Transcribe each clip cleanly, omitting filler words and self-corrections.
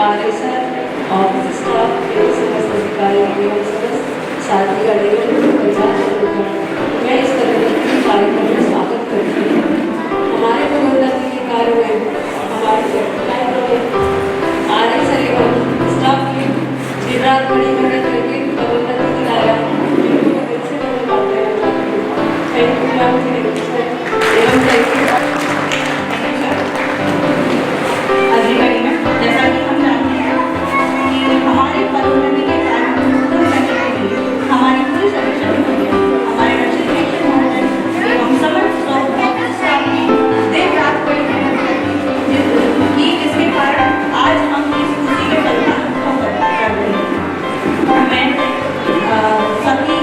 R S R office staff एवं समस्त अधिकारी एवं समस्त साथी परिवार मैं इस तरह के कार्यक्रम में स्वागत करती हूँ। हमारे प्रोन्नति के कार्य में हमारे आर एस आर एवं स्टाफ की दिन रात बड़ी मेहनत करके प्रोन्नति दिलाया। थैंक यू मैम एवं थैंक यू अधिकारी में। जैसा कि हम जानते हैं कि हमारे पदोन्नति के कारण हमारी पूरी समीक्षा हुई है। हमारे रक्षित निरीक्षक महोदय एवं समस्त ऑफिस स्टाफ ने दिन रात बड़ी मेहनत की जिसके कारण आज हम इस खुशी के पल का अनुभव कर रहे हैं। मैं सभी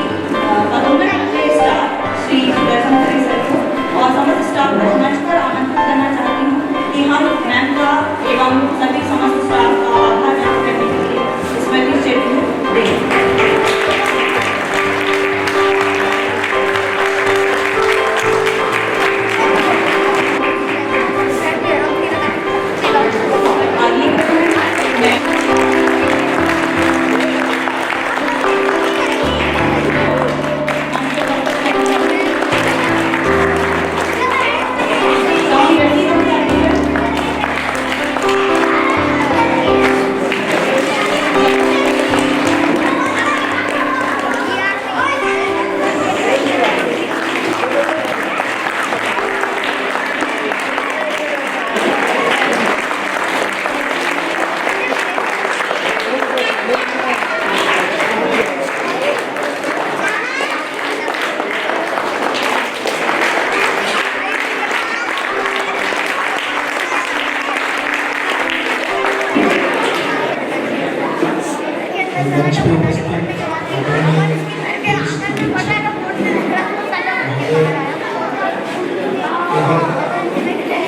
पदोन्नत के स्टाफ श्री दर्शन करी सर को और समस्त स्टाफ को मंच पर आमंत्रित करना चाहती हूँ कि हम मैम का एवं सभी समस्त स्टाफ का आभार व्यक्त करने के लिए स्मृति चिन्ह दें।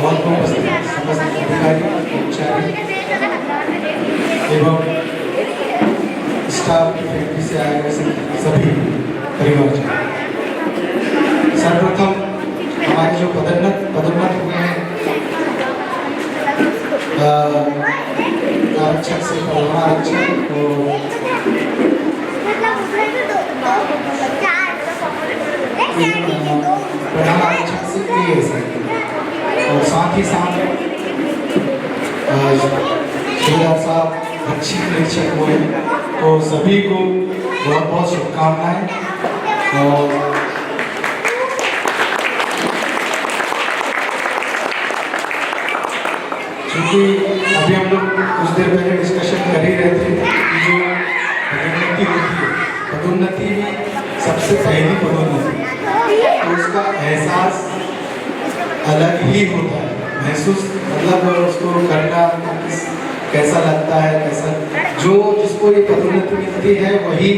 मंच पे उपस्थित समस्त अधिकारी कर्मचारी एवं स्टाफ की फैक्ट्री से आए हुए सभी परिवारजन, सर्वप्रथम हमारे जो पदोन्नत हुए हैं आरक्षक से प्रधान आरक्षक और प्रधान आरक्षक से एएसआई और साथ ही साथ श्रीराज साहब अच्छी निरीक्षक हुए तो सभी को बहुत बहुत शुभकामनाएं। और क्योंकि अभी हम लोग कुछ देर पहले डिस्कशन कर ही रहे थे कि जो पदोन्नति होती है, पदोन्नति में सबसे पहली पदोन्नति तो उसका एहसास अलग ही होता है। महसूस मतलब उसको करना कैसा लगता है, कैसा जो जिसको ये पदोन्नति मिलती है वही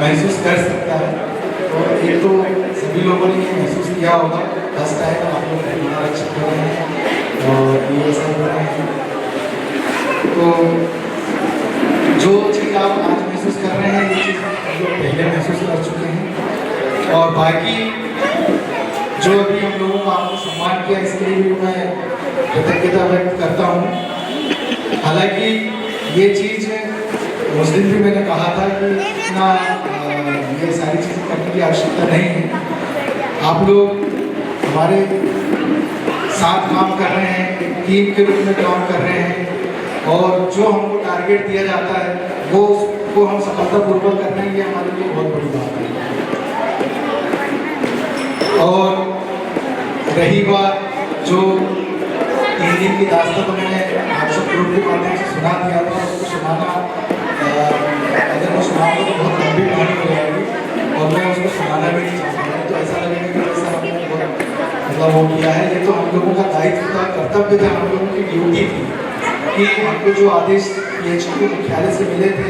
महसूस कर सकता है। और ये तो सभी लोगों ने ये महसूस किया होगा। फर्स्ट टाइम आप लोग प्रधान आरक्षक हो रहे हैं और ये सब हो रहे हैं, तो जो चीज़ आप आज महसूस कर रहे हैं ये चीज़ हम लोग पहले महसूस कर चुके हैं। और बाकी जो अभी हम लोगों का आपको सम्मान किया इसके लिए भी मैं कृतज्ञता व्यक्त करता हूँ। हालांकि ये चीज़ उस दिन भी मैंने कहा था कि इतना ये सारी चीज़ें करने की आवश्यकता नहीं है। आप लोग हमारे साथ काम कर रहे हैं, टीम के रूप में काम कर रहे हैं और जो हमको टारगेट दिया जाता है वो उसको हम सफलतापूर्वक कर रहे हैं, ये हमारे लिए बहुत बड़ी बात है। और रही बात जो 3 दिन की दास्तान तो मैंने व्हाट्सएप ग्रुप के माध्यम से सुना दिया था, उसको सुनाना अगर मैं सुनाऊंगा तो बहुत लंबी कहानी हो जाएगी और मैं उसको सुनाना भी नहीं चाहता। तो ऐसा लगेगा कि ऐसा हमने बहुत मतलब वो किया है। ये तो हम लोगों का दायित्व था, कर्तव्य था, हम लोगों की ड्यूटी थी कि हमको जो आदेश PHQ मुख्यालय से मिले थे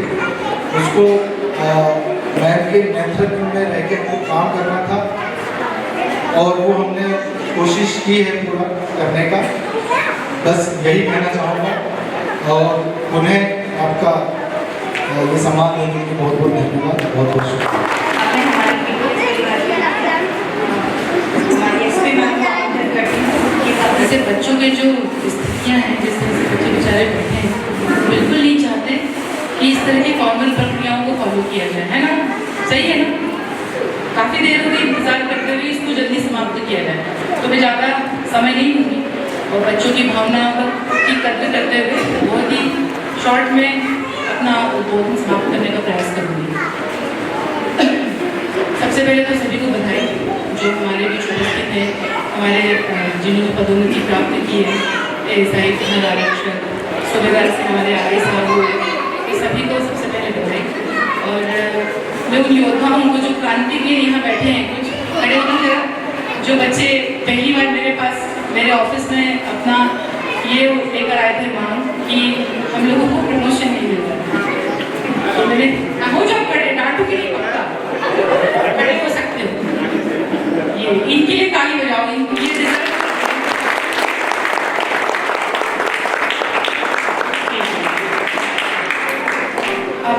उसको मैम के नेतृत्व में रह के हमको काम करना था और वो हमने कोशिश की है पूरा करने का। बस यही कहना चाहूँगा और उन्हें आपका ये सम्मान देने के लिए बहुत बहुत धन्यवाद, बहुत बहुत शुक्रिया। जैसे बच्चों के जो स्थितियाँ हैं, जैसे बच्चे बेचारे बैठे हैं इस तरह की फॉर्मल प्रक्रियाओं को फॉलो किया जाए, है ना? सही है ना? काफ़ी देर हो गई इंतजार करते हुए, इसको जल्दी समाप्त किया जाए। तो मैं ज़्यादा समय नहीं लूँगी और बच्चों की भावना की करते करते हुए बहुत ही शॉर्ट में अपना उद्बोधन समाप्त करने का प्रयास करूँगी। सबसे पहले तो सभी को बधाई जो हमारे बीच उपस्थित हैं, हमारे जिन्होंने पदोन्नति प्राप्त की है, एएसआई पुनः आरक्षण सूबेदार से हमारे आरआई साहब हुए, ये सभी को सबसे पहले बधाई। और मैं उन योद्धाओं को जो क्रांतिवीर यहाँ बैठे हैं, कुछ खड़े होकर जरा, जो बच्चे पहली बार मेरे पास मेरे ऑफिस में अपना ये लेकर आए थे मांग कि हम लोगों को प्रमोशन नहीं मिल रहा, तो मैंने हो जाओ खड़े, डांटू के लिए पक्का खड़े हो सकते हो, ये इनके लिए ताली बजाओ, इनके लिए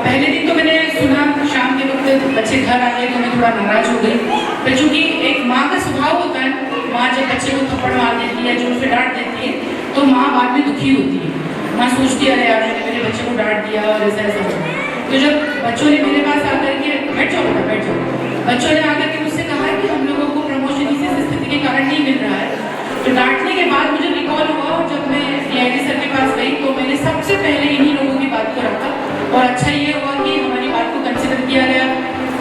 पहले दिन तो मैंने सुना शाम के वक्त बच्चे घर आ गए तो मैं थोड़ा नाराज हो गई, पर चूंकि एक माँ का स्वभाव होता है, माँ जब बच्चे को थप्पड़ मार देती है, जोर से डांट देती है, तो माँ बाद में दुखी होती है। माँ सोचती है अरे यार मैंने मेरे बच्चे को डांट दिया और ऐसा ऐसा हुआ। तो जब बच्चों ने मेरे पास आकर के बैठ जाओ बेटा बैठ जाओ, बच्चों ने आकर के मुझसे कहा कि हम लोगों को प्रमोशन इसी स्थिति के कारण नहीं मिल रहा है, तो डांटने के बाद मुझे रिकॉल हुआ और जब मैं डीआईजी सर के पास गई तो मैंने सबसे पहले इन्हीं लोगों की बात को रखा और अच्छा ये हुआ कि हमारी बात को कंसिडर किया गया।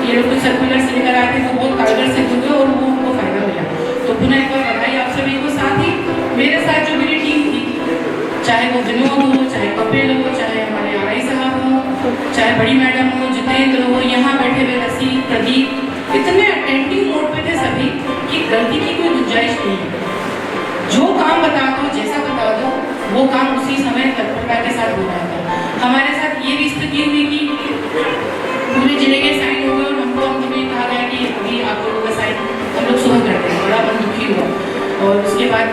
ये लोग कुछ सर्कुलर्स लेकर आए थे वो बहुत कारगर सिद्ध हुए और वो उनको फायदा मिला। तो पुनः एक बार बधाई आप सभी को। साथ ही मेरे साथ जो मेरी टीम थी, चाहे वो विनोद हो, चाहे कपिल हो, चाहे हमारे आरआई साहब हो, चाहे बड़ी मैडम हो, जितेंद्र हो, यहाँ बैठे हुए रसी प्रदीप, इतने अटेंटिव मोड पे थे सभी कि गलती की कोई गुंजाइश नहीं है। जो काम बता दो, जैसा बता दो, वो काम उसी समय तत्परता के साथ हो रहा था। हमारे साथ ये भी स्थिति हुई कि पूरे जिले के साइन हो गए और हमको हमें कहा गया कि अभी आप लोगों का साइन हम लोग सुबह करते हैं, बड़ा मन दुखी हुआ। और उसके बाद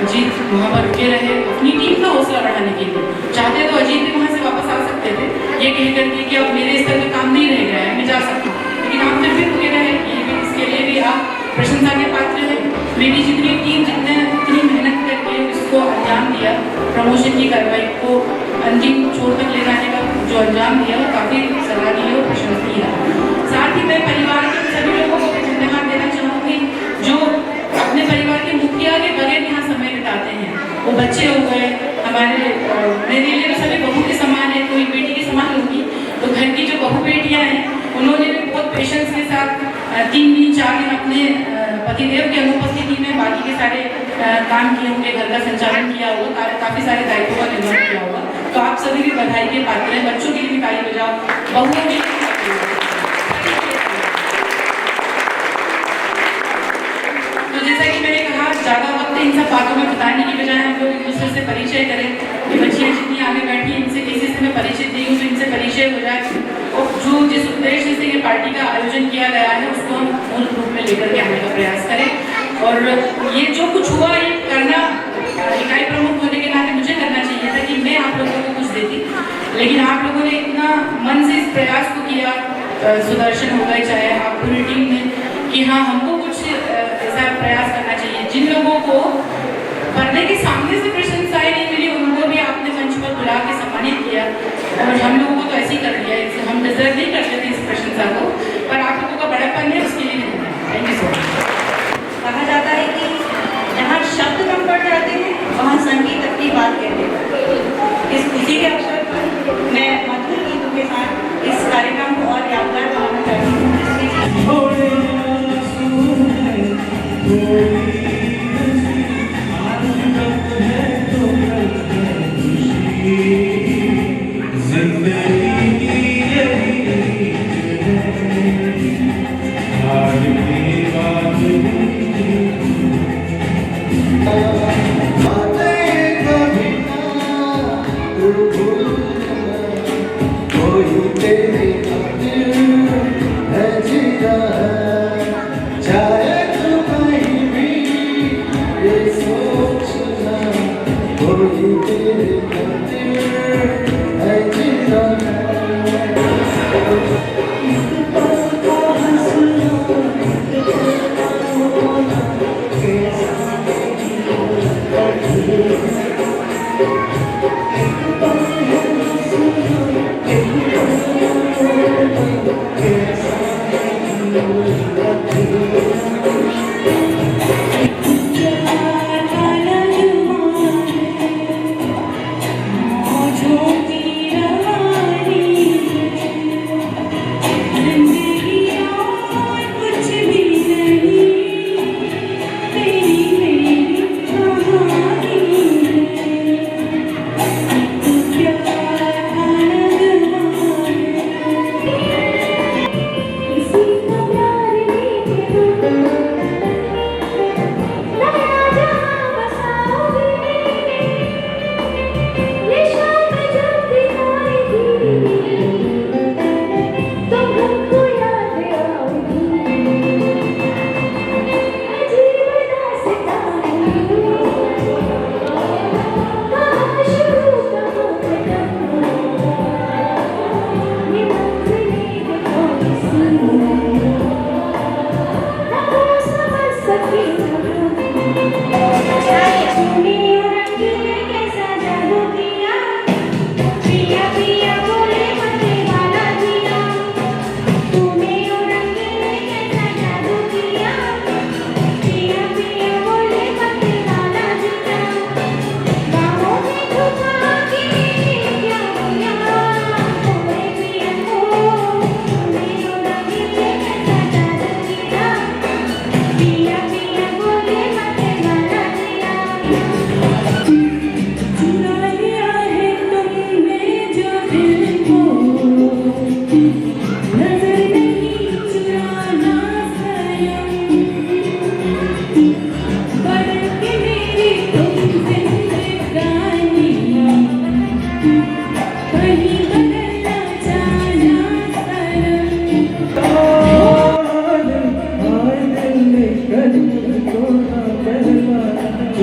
अजीत वहाँ पर रुके रहे अपनी टीम का हौसला बढ़ाने के लिए। चाहते तो अजीत भी वहाँ से वापस आ सकते थे, ये कह करके कि अब मेरे स्तर पे काम नहीं रह गया है, मैं जा सकता हूँ, लेकिन आप फिर भी रुके रहे। इसके लिए भी आप प्रशंसा के पात्र हैं। मेरी जितनी टीम जितनी मेहनत करके इसको अंजाम दिया, प्रमोशन की कार्रवाई को अंतिम छोर तक ले जाने का जो अंजाम दिया वो काफ़ी सराहनीय और प्रशंसनीय है। साथ ही मैं परिवार के सभी लोगों को धन्यवाद देना चाहूँगी जो अपने परिवार के मुखिया के बगैर यहाँ समय बिताते हैं। वो बच्चे हो गए हमारे, मेरे लिए तो सभी बहू के समान है, कोई बेटी के समान होगी, तो घर की जो बहू बेटियाँ हैं उन्होंने भी बहुत पेशेंस के साथ 3 दिन 4 दिन अपने पतिदेव की अनुपस्थिति में बाकी के सारे काम किए होंगे, घर का संचालन किया होगा, काफ़ी सारे दायित्वों का निर्वहन किया होगा। तो आप सभी भी बधाई के पात्र हैं। बच्चों के लिए भी ताली बजाओ, बहुओं के लिए। तो जैसा कि मैंने कहा, ज़्यादा वक्त इन सब बातों में बताने की बजाय हम लोग एक दूसरे से परिचय करें। ये बच्चियाँ जितनी आगे बैठी हैं इनसे किसी से मैं परिचय दी हूँ तो इनसे परिचय हो जाए और जो जिस उद्देश्य से ये पार्टी का आयोजन किया गया है उसको हम मूल रूप में लेकर के आने का प्रयास करें। और ये जो कुछ हुआ ये करना इकाई प्रमुख होने के नाते मुझे करना चाहिए था कि मैं आप लोगों को कुछ देती, लेकिन आप लोगों ने इतना मन से इस प्रयास को किया, सुदर्शन हो गए चाहे आप पूरी टीम ने, कि हाँ हमको कुछ ऐसा प्रयास करना चाहिए। जिन लोगों को पर्दे के सामने से प्रशंसाएं नहीं मिली उनको भी आपने मंच पर बुला के सम्मानित किया और हम लोगों को तो ऐसे ही कर दिया। इससे हम डिजर्व नहीं करते थे इस प्रशंसा को, पर आप लोगों का बड़ापन है उसके लिए थैंक यू सो मच। कहा जाता है कि जहाँ शब्द कम पड़ जाते हैं वहाँ संगीत अपनी बात कहते हैं। इस खुशी के अवसर पर मैं मधुर गीतों के साथ इस कार्यक्रम को और यादगार बनाना चाहती हूँ। जिंदगी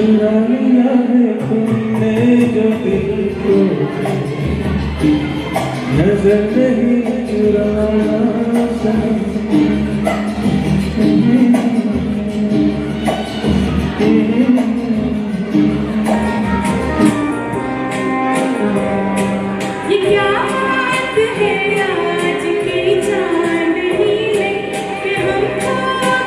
चुरा लिया है तुमने जो दिल को, नजर नहीं चुराना सनम। ये क्या बात है आज की चांदनी में कि हम खो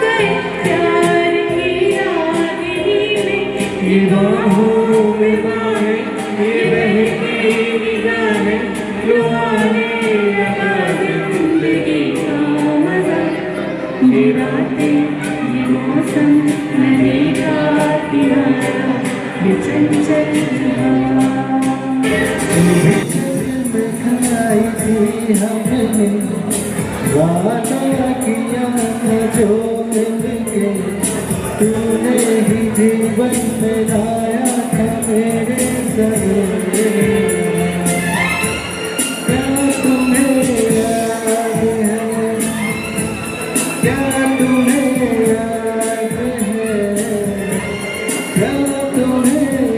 गए प्यार की रागनी में। ये बाहों में बाहें, ये बहती निगाहें, लुभाने लगा जिंदगी का मजा, ये रातें ये मौसम नदी का किनारा, ये चंचल हवा। खाई थी हमने, वादा किया था जो मिलके, तूने ही जीवन में लाया था मेरे सवेरे। क्या तुम्हें याद है, क्या तुम्हें याद है, क्या तुम्हें